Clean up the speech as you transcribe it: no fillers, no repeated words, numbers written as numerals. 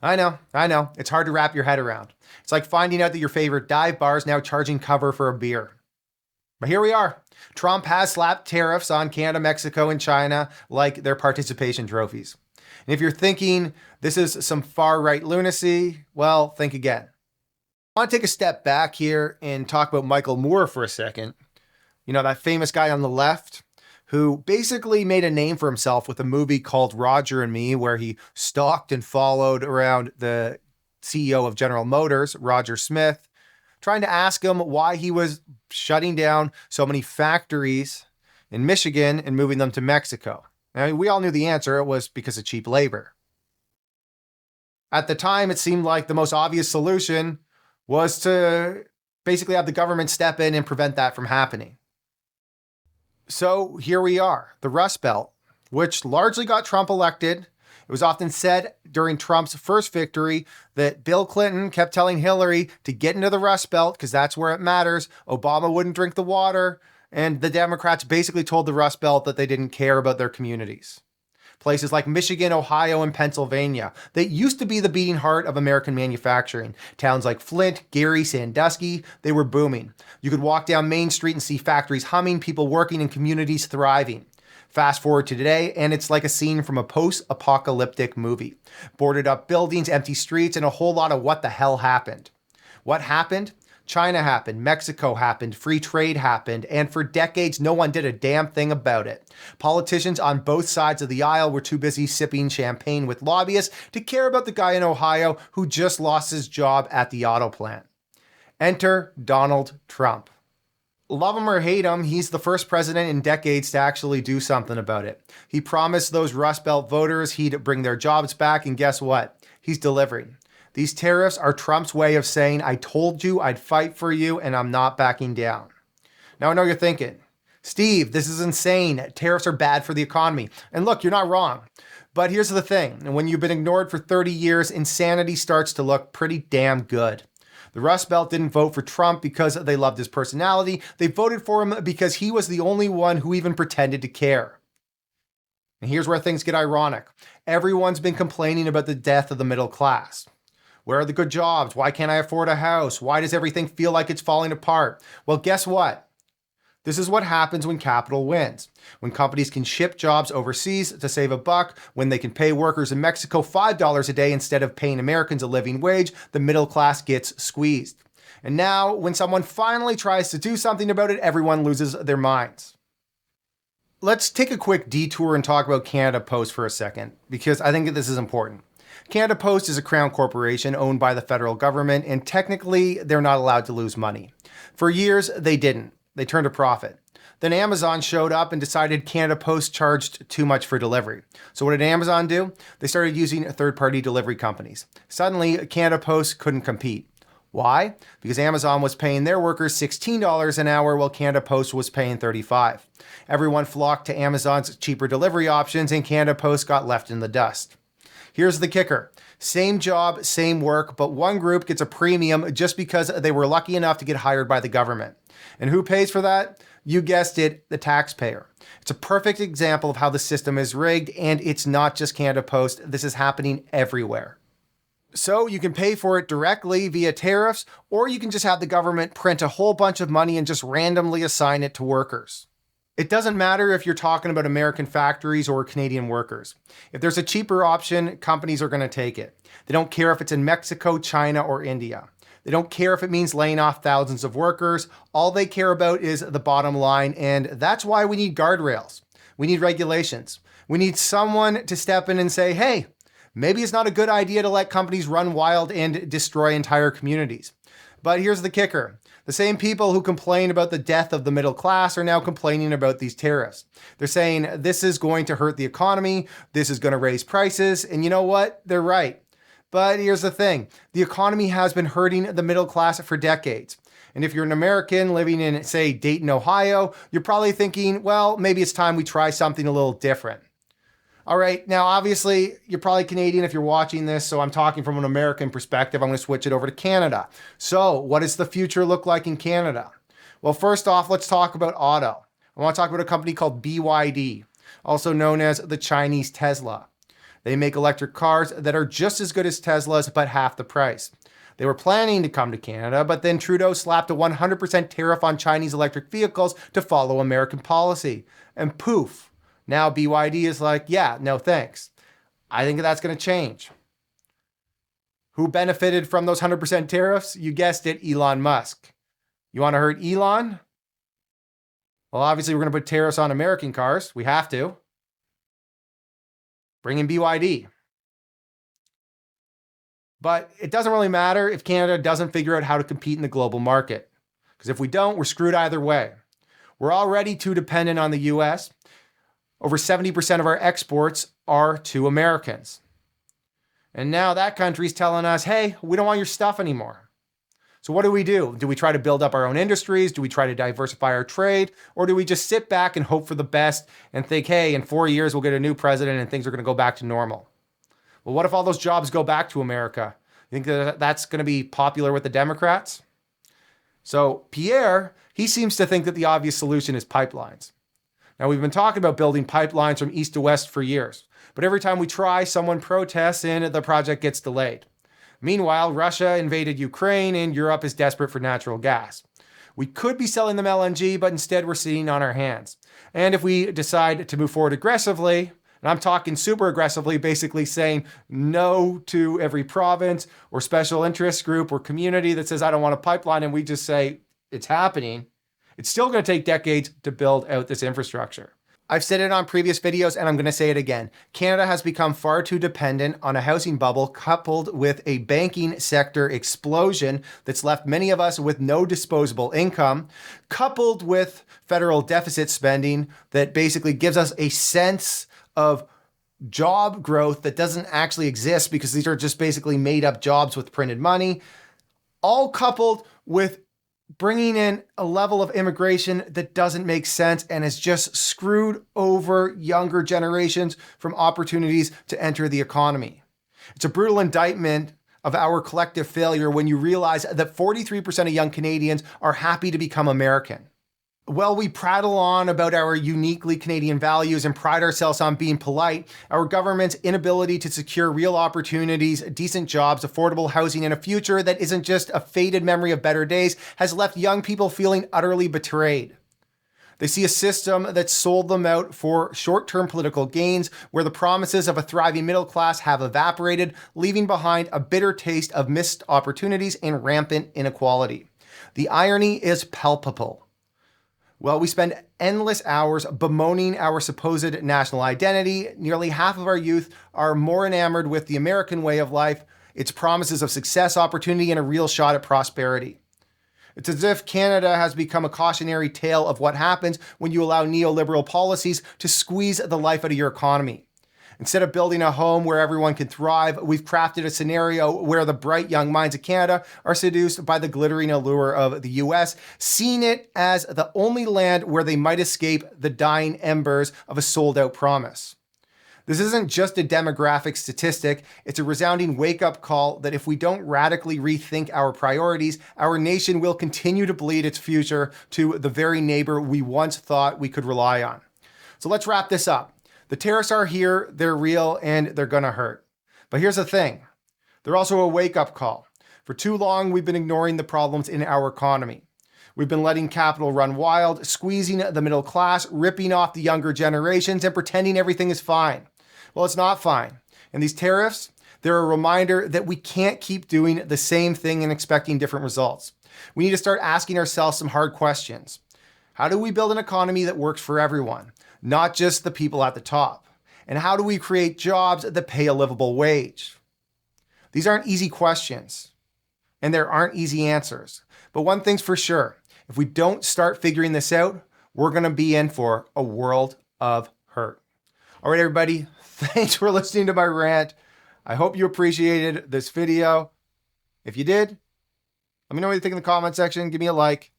I know. It's hard to wrap your head around. It's like finding out that your favorite dive bar is now charging cover for a beer. But here we are. Trump has slapped tariffs on Canada, Mexico, and China like their participation trophies. And if you're thinking this is some far-right lunacy, well, think again. I want to take a step back here and talk about Michael Moore for a second. You know, that famous guy on the left who basically made a name for himself with a movie called Roger and Me, where he stalked and followed around the CEO of General Motors, Roger Smith, trying to ask him why he was shutting down so many factories in Michigan and moving them to Mexico. I mean, we all knew the answer. It was because of cheap labor. At the time, it seemed like the most obvious solution was to basically have the government step in and prevent that from happening. So here we are, the Rust Belt, which largely got Trump elected. It was often said during Trump's first victory that Bill Clinton kept telling Hillary to get into the Rust Belt because that's where it matters. Obama wouldn't drink the water. And the Democrats basically told the Rust Belt that they didn't care about their communities. Places like Michigan, Ohio, and Pennsylvania that used to be the beating heart of American manufacturing. Towns like Flint, Gary, Sandusky, they were booming. You could walk down Main Street and see factories humming, people working, and communities thriving. Fast forward to today, and it's like a scene from a post-apocalyptic movie. Boarded up buildings, empty streets, and a whole lot of what the hell happened. What happened? China happened, Mexico happened, free trade happened, and for decades, no one did a damn thing about it. Politicians on both sides of the aisle were too busy sipping champagne with lobbyists to care about the guy in Ohio who just lost his job at the auto plant. Enter Donald Trump. Love him or hate him, he's the first president in decades to actually do something about it. He promised those Rust Belt voters he'd bring their jobs back, and guess what? He's delivering. These tariffs are Trump's way of saying, I told you I'd fight for you and I'm not backing down. Now I know you're thinking, Steve, this is insane. Tariffs are bad for the economy. And look, you're not wrong. But here's the thing. When you've been ignored for 30 years, insanity starts to look pretty damn good. The Rust Belt didn't vote for Trump because they loved his personality. They voted for him because he was the only one who even pretended to care. And here's where things get ironic. Everyone's been complaining about the death of the middle class. Where are the good jobs? Why can't I afford a house? Why does everything feel like it's falling apart? Well, guess what? This is what happens when capital wins. When companies can ship jobs overseas to save a buck, when they can pay workers in Mexico $5 a day instead of paying Americans a living wage, the middle class gets squeezed. And now, when someone finally tries to do something about it, everyone loses their minds. Let's take a quick detour and talk about Canada Post for a second, because I think that this is important. Canada Post is a crown corporation owned by the federal government, and technically, they're not allowed to lose money. For years, they didn't. They turned a profit. Then Amazon showed up and decided Canada Post charged too much for delivery. So what did Amazon do? They started using third-party delivery companies. Suddenly, Canada Post couldn't compete. Why? Because Amazon was paying their workers $16 an hour while Canada Post was paying $35. Everyone flocked to Amazon's cheaper delivery options, and Canada Post got left in the dust. Here's the kicker. Same job, same work, but one group gets a premium just because they were lucky enough to get hired by the government. And who pays for that? You guessed it, the taxpayer. It's a perfect example of how the system is rigged, and it's not just Canada Post. This is happening everywhere. So you can pay for it directly via tariffs, or you can just have the government print a whole bunch of money and just randomly assign it to workers. It doesn't matter if you're talking about American factories or Canadian workers. If there's a cheaper option, companies are going to take it. They don't care if it's in Mexico, China, or India. They don't care if it means laying off thousands of workers. All they care about is the bottom line, and that's why we need guardrails. We need regulations. We need someone to step in and say, hey, maybe it's not a good idea to let companies run wild and destroy entire communities. But here's the kicker. The same people who complain about the death of the middle class are now complaining about these tariffs. They're saying this is going to hurt the economy, this is going to raise prices, and you know what? They're right. But here's the thing. The economy has been hurting the middle class for decades. And if you're an American living in, say, Dayton, Ohio, you're probably thinking, well, maybe it's time we try something a little different. All right, now obviously you're probably Canadian if you're watching this, so I'm talking from an American perspective. I'm going to switch it over to Canada. So what does the future look like in Canada? Well, first off, let's talk about auto. I want to talk about a company called BYD, also known as the Chinese Tesla. They make electric cars that are just as good as Tesla's, but half the price. They were planning to come to Canada, but then Trudeau slapped a 100% tariff on Chinese electric vehicles to follow American policy. And poof, now BYD is like, yeah, no thanks. I think that's going to change. Who benefited from those 100% tariffs? You guessed it, Elon Musk. You want to hurt Elon? Well, obviously, we're going to put tariffs on American cars. We have to. Bring in BYD. But it doesn't really matter if Canada doesn't figure out how to compete in the global market. Because if we don't, we're screwed either way. We're already too dependent on the US. Over 70% of our exports are to Americans. And now that country's telling us, hey, we don't want your stuff anymore. So what do? Do we try to build up our own industries? Do we try to diversify our trade? Or do we just sit back and hope for the best and think, hey, in 4 years we'll get a new president and things are going to go back to normal? Well, what if all those jobs go back to America? You think that that's going to be popular with the Democrats? So Pierre, he seems to think that the obvious solution is pipelines. Now, we've been talking about building pipelines from east to west for years, but every time we try, someone protests and the project gets delayed. Meanwhile, Russia invaded Ukraine and Europe is desperate for natural gas. We could be selling them LNG, but instead we're sitting on our hands. And if we decide to move forward aggressively, and I'm talking super aggressively, basically saying no to every province or special interest group or community that says, I don't want a pipeline, and we just say it's happening, it's still going to take decades to build out this infrastructure. I've said it on previous videos, and I'm going to say it again. Canada has become far too dependent on a housing bubble coupled with a banking sector explosion that's left many of us with no disposable income, coupled with federal deficit spending that basically gives us a sense of job growth that doesn't actually exist because these are just basically made up jobs with printed money, all coupled with bringing in a level of immigration that doesn't make sense and has just screwed over younger generations from opportunities to enter the economy. It's a brutal indictment of our collective failure when you realize that 43% of young Canadians are happy to become American. While we prattle on about our uniquely Canadian values and pride ourselves on being polite, our government's inability to secure real opportunities, decent jobs, affordable housing, and a future that isn't just a faded memory of better days has left young people feeling utterly betrayed. They see a system that sold them out for short-term political gains, where the promises of a thriving middle class have evaporated, leaving behind a bitter taste of missed opportunities and rampant inequality. The irony is palpable. Well, we spend endless hours bemoaning our supposed national identity. Nearly half of our youth are more enamored with the American way of life, its promises of success, opportunity, and a real shot at prosperity. It's as if Canada has become a cautionary tale of what happens when you allow neoliberal policies to squeeze the life out of your economy. Instead of building a home where everyone can thrive, we've crafted a scenario where the bright young minds of Canada are seduced by the glittering allure of the US, seeing it as the only land where they might escape the dying embers of a sold-out promise. This isn't just a demographic statistic, it's a resounding wake-up call that if we don't radically rethink our priorities, our nation will continue to bleed its future to the very neighbor we once thought we could rely on. So let's wrap this up. The tariffs are here, they're real, and they're gonna hurt. But here's the thing. They're also a wake-up call. For too long, we've been ignoring the problems in our economy. We've been letting capital run wild, squeezing the middle class, ripping off the younger generations, and pretending everything is fine. Well, it's not fine. And these tariffs, they're a reminder that we can't keep doing the same thing and expecting different results. We need to start asking ourselves some hard questions. How do we build an economy that works for everyone, not just the people at the top? And how do we create jobs that pay a livable wage? These aren't easy questions, and there aren't easy answers. But one thing's for sure, if we don't start figuring this out, we're gonna be in for a world of hurt. All right, everybody, thanks for listening to my rant. I hope you appreciated this video. If you did, let me know what you think in the comment section. Give me a like.